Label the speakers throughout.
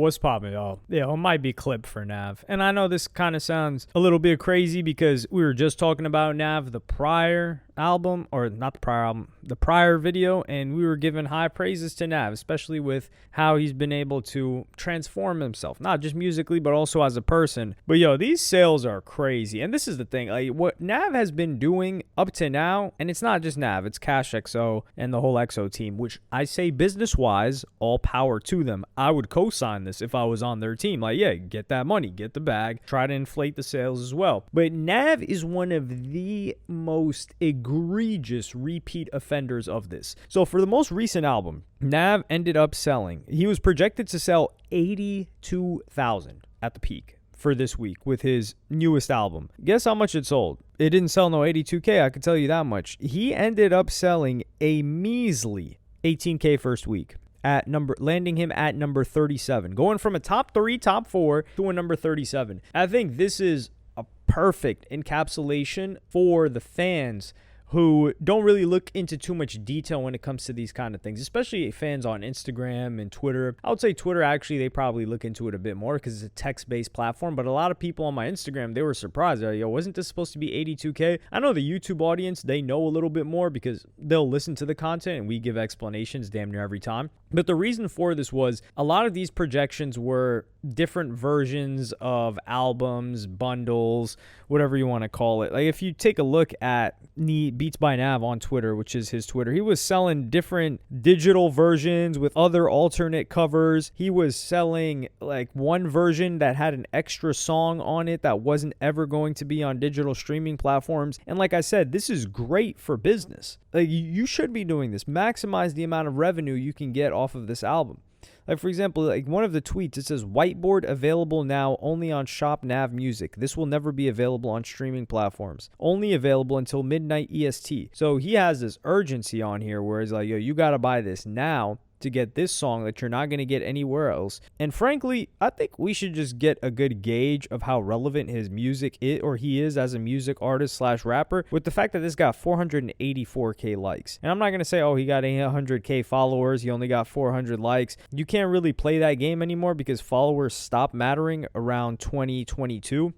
Speaker 1: What's poppin', y'all? Yeah, it might be clip for Nav. And I know this kind of sounds a little bit crazy because we were just talking about Nav, the prior album, or not the prior album, the prior video, and we were giving high praises to Nav, especially with how he's been able to transform himself, not just musically, but also as a person. But yo, these sales are crazy. And this is the thing, like what Nav has been doing up to now, and it's not just Nav, it's Cash XO and the whole XO team, which I say business-wise, all power to them. I would co-sign this if I was on their team. Like, yeah, get that money, get the bag, try to inflate the sales as well. But Nav is one of the most egregious repeat offenders of this. So for the most recent album, Nav ended up selling, he was projected to sell 82,000 at the peak for this week with his newest album. Guess how much it sold? It didn't sell no 82K, I can tell you that much. He ended up selling a measly 18K first week, landing him at number 37, going from a top 3, top 4 to a number 37. I think this is a perfect encapsulation for the fans who don't really look into too much detail when it comes to these kind of things, especially fans on Instagram and Twitter. I would say Twitter, actually, they probably look into it a bit more because it's a text-based platform, but a lot of people on my Instagram, they were surprised. They're like, yo, wasn't this supposed to be 82K? I know the YouTube audience, they know a little bit more because they'll listen to the content and we give explanations damn near every time. But the reason for this was a lot of these projections were different versions of albums, bundles, whatever you want to call it. Like if you take a look at Beats by Nav on Twitter, which is his Twitter, he was selling different digital versions with other alternate covers. He was selling like one version that had an extra song on it that wasn't ever going to be on digital streaming platforms. And like I said, this is great for business. Like you should be doing this. Maximize the amount of revenue you can get off of this album. Like, for example, like one of the tweets, it says, whiteboard available now only on Shop Nav Music. This will never be available on streaming platforms. Only available until midnight EST. So he has this urgency on here where he's like, yo, you got to buy this now to get this song that you're not going to get anywhere else. And frankly, I think we should just get a good gauge of how relevant his music is, or he is as a music artist / rapper, with the fact that this got 484K likes. And I'm not going to say, oh, he got 100K followers, he only got 400 likes. You can't really play that game anymore because followers stop mattering around 2022.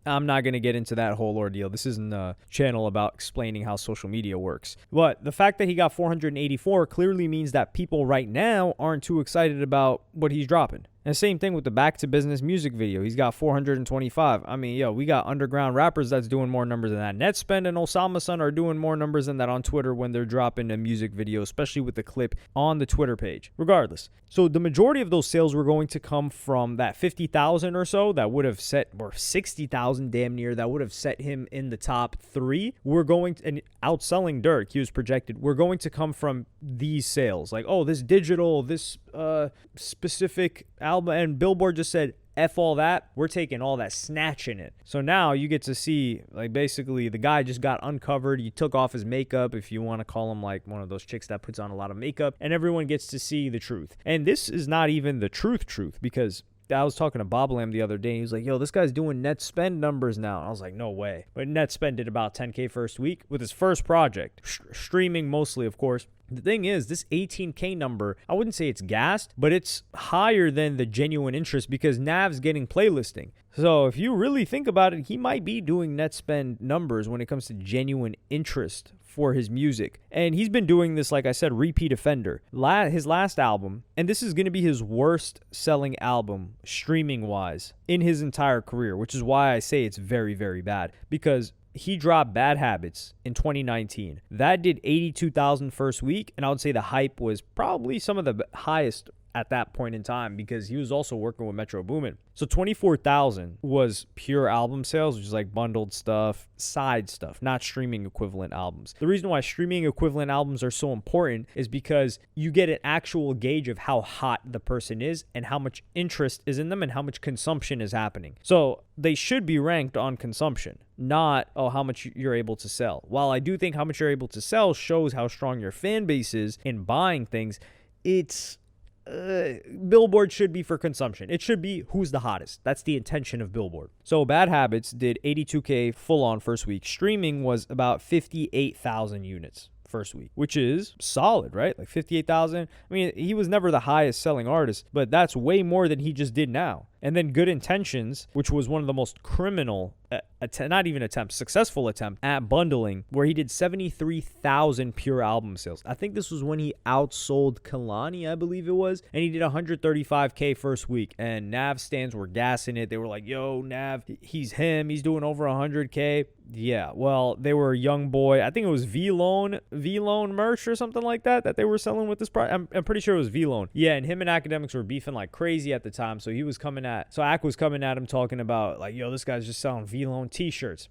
Speaker 1: I'm not going to get into that whole ordeal. This isn't a channel about explaining how social media works. But the fact that he got 484 clearly means that people right now aren't too excited about what he's dropping. And the same thing with the Back to Business music video. He's got 425. I mean, yo, we got underground rappers that's doing more numbers than that. Netspend and Osama Sun are doing more numbers than that on Twitter when they're dropping a music video, especially with the clip on the Twitter page. Regardless. So the majority of those sales were going to come from that 50,000 or so that would have set, or 60,000 damn near, that would have set him in the top 3. We're going to, and outselling Dirk, he was projected, we're going to come from these sales. Like, oh, this digital, this specific album, and Billboard just said, F all that, we're taking all that, snatching it. So now you get to see, like, basically the guy just got uncovered. He took off his makeup, if you want to call him like one of those chicks that puts on a lot of makeup, and everyone gets to see the truth. And this is not even the truth, because I was talking to Bob Lamb the other day. He was like, yo, this guy's doing net spend numbers now. And I was like, no way. But net spend did about 10K first week with his first project, streaming mostly, of course. The thing is, this 18K number, I wouldn't say it's gassed, but it's higher than the genuine interest because Nav's getting playlisting. So if you really think about it, he might be doing net spend numbers when it comes to genuine interest for his music. And he's been doing this, like I said, repeat offender. His last album, and this is going to be his worst selling album streaming-wise in his entire career, which is why I say it's very, very bad. Because he dropped Bad Habits in 2019. That did 82,000 first week, and I would say the hype was probably some of the highest at that point in time because he was also working with Metro Boomin. So 24,000 was pure album sales, which is like bundled stuff, side stuff, not streaming equivalent albums. The reason why streaming equivalent albums are so important is because you get an actual gauge of how hot the person is and how much interest is in them and how much consumption is happening. So they should be ranked on consumption, not, oh, how much you're able to sell. While I do think how much you're able to sell shows how strong your fan base is in buying things, it's Billboard should be for consumption. It should be who's the hottest. That's the intention of Billboard. So Bad Habits did 82K full on first week. Streaming was about 58,000 units first week, which is solid, right? Like 58,000. I mean, he was never the highest selling artist, but that's way more than he just did now. And then Good Intentions, which was one of the most criminal, successful attempt at bundling, where he did 73,000 pure album sales. I think this was when he outsold Kalani, I believe it was, and he did 135K first week. And Nav stands were gassing it. They were like, yo, Nav, he's him. He's doing over 100K. Yeah, well, they were a young boy. I think it was V-Loan merch or something like that they were selling with this product. I'm pretty sure it was V-Loan. Yeah, and him and Academics were beefing like crazy at the time. So Ak was coming at him talking about like, yo, this guy's just selling V-Loan t-shirts.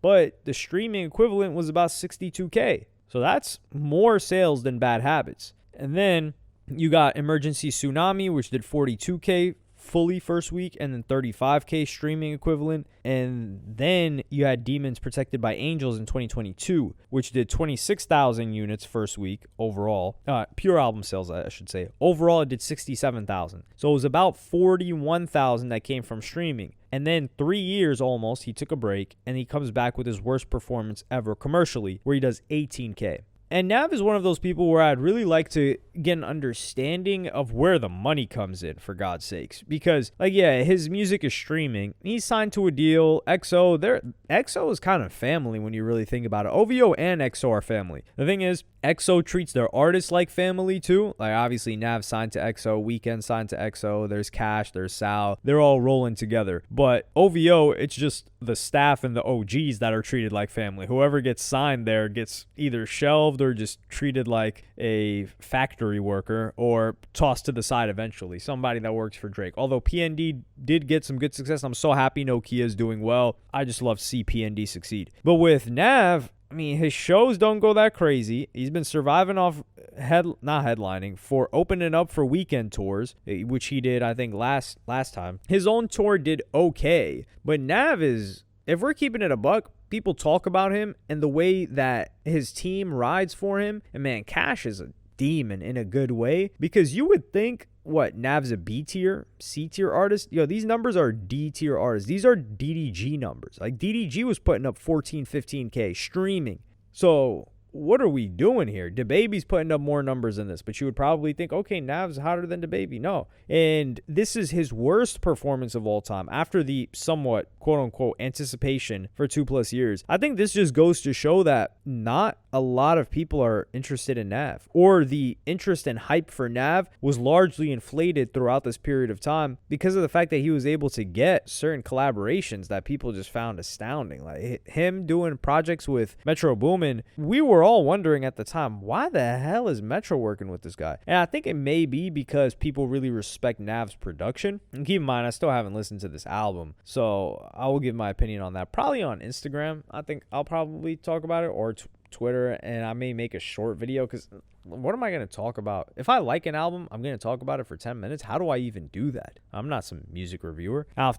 Speaker 1: But the streaming equivalent was about 62K. So that's more sales than Bad Habits. And then you got Emergency Tsunami, which did 42K fully first week, and then 35K streaming equivalent. And then you had Demons Protected by Angels in 2022, which did 26,000 units first week overall. Pure album sales, I should say. Overall, it did 67,000. So it was about 41,000 that came from streaming. And then 3 years almost, he took a break, and he comes back with his worst performance ever commercially, where he does 18K. And Nav is one of those people where I'd really like to get an understanding of where the money comes in, for God's sakes. Because, like, yeah, his music is streaming. He's signed to a deal. EXO is kind of family when you really think about it. OVO and EXO are family. The thing is, EXO treats their artists like family too. Like, obviously, Nav signed to EXO, Weeknd signed to EXO, there's Cash, there's Sal. They're all rolling together. But OVO, it's just the staff and the OGs that are treated like family. Whoever gets signed there gets either shelved or just treated like a factory worker or tossed to the side eventually. Somebody that works for Drake. Although PND did get some good success. I'm so happy Nokia is doing well. I just love to see PND succeed. But with Nav, I mean, his shows don't go that crazy. He's been surviving off not headlining, for opening up for weekend tours, which he did, I think, last time. His own tour did okay, but Nav is, if we're keeping it a buck, people talk about him and the way that his team rides for him, and man, Cash is a demon in a good way, because you would think, what, Nav's a B tier, C tier artist? Yo, these numbers are D tier artists. These are DDG numbers. Like, DDG was putting up 14, 15K streaming. So what are we doing here? DaBaby's putting up more numbers than this, but you would probably think, okay, Nav's hotter than DaBaby. No. And this is his worst performance of all time after the somewhat quote-unquote anticipation for 2+ years. I think this just goes to show that not a lot of people are interested in Nav, or the interest and hype for Nav was largely inflated throughout this period of time because of the fact that he was able to get certain collaborations that people just found astounding. Like him doing projects with Metro Boomin, we were all wondering at the time, why the hell is Metro working with this guy? And I think it may be because people really respect Nav's production. And keep in mind, I still haven't listened to this album, so I will give my opinion on that probably on Instagram. I think I'll probably talk about it, or Twitter, and I may make a short video, because what am I going to talk about? If I like an album, I'm going to talk about it for 10 minutes. How do I even do that? I'm not some music reviewer. Now,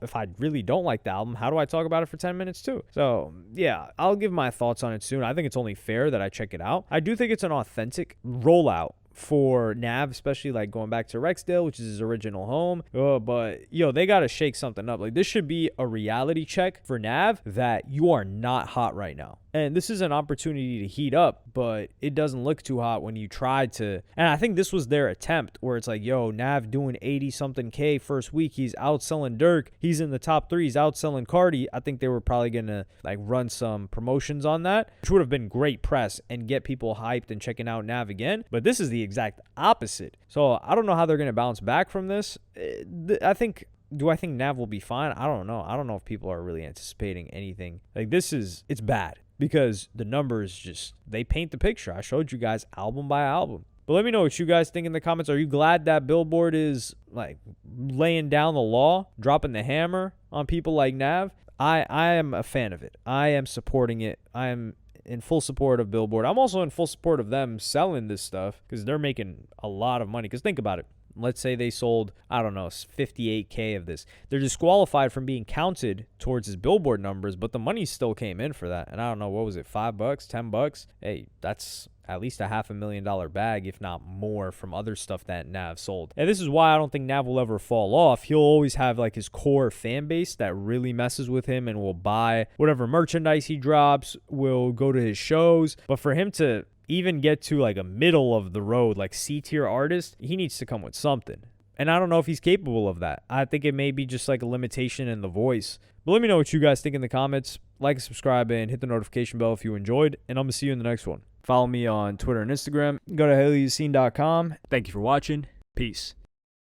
Speaker 1: if I really don't like the album, how do I talk about it for 10 minutes too? So, yeah, I'll give my thoughts on it soon. I think it's only fair that I check it out. I do think it's an authentic rollout for Nav, especially like going back to Rexdale, which is his original home. But they got to shake something up. Like, this should be a reality check for Nav that you are not hot right now. And this is an opportunity to heat up, but it doesn't look too hot when you tried to. And I think this was their attempt, where it's like, yo, Nav doing 80-something K first week. He's outselling Dirk. He's in the top 3. He's outselling Cardi. I think they were probably going to like run some promotions on that, which would have been great press and get people hyped and checking out Nav again. But this is the exact opposite. So I don't know how they're going to bounce back from this. Do I think Nav will be fine? I don't know. I don't know if people are really anticipating anything. Like, it's bad. Because the numbers they paint the picture. I showed you guys album by album. But let me know what you guys think in the comments. Are you glad that Billboard is like laying down the law, dropping the hammer on people like Nav? I am a fan of it. I am supporting it. I am in full support of Billboard. I'm also in full support of them selling this stuff, because they're making a lot of money. Because think about it. Let's say they sold, 58K of this. They're disqualified from being counted towards his Billboard numbers, but the money still came in for that. And I don't know, what was it, $5, $10? Hey, that's at least a $500,000 bag, if not more, from other stuff that Nav sold. And this is why I don't think Nav will ever fall off. He'll always have like his core fan base that really messes with him and will buy whatever merchandise he drops, will go to his shows. But for him to even get to like a middle of the road, like C tier artist, he needs to come with something. And I don't know if he's capable of that. I think it may be just like a limitation in the voice. But let me know what you guys think in the comments. Like, subscribe, and hit the notification bell if you enjoyed. And I'm going to see you in the next one. Follow me on Twitter and Instagram. Go to helloyassine.com. Thank you for watching. Peace.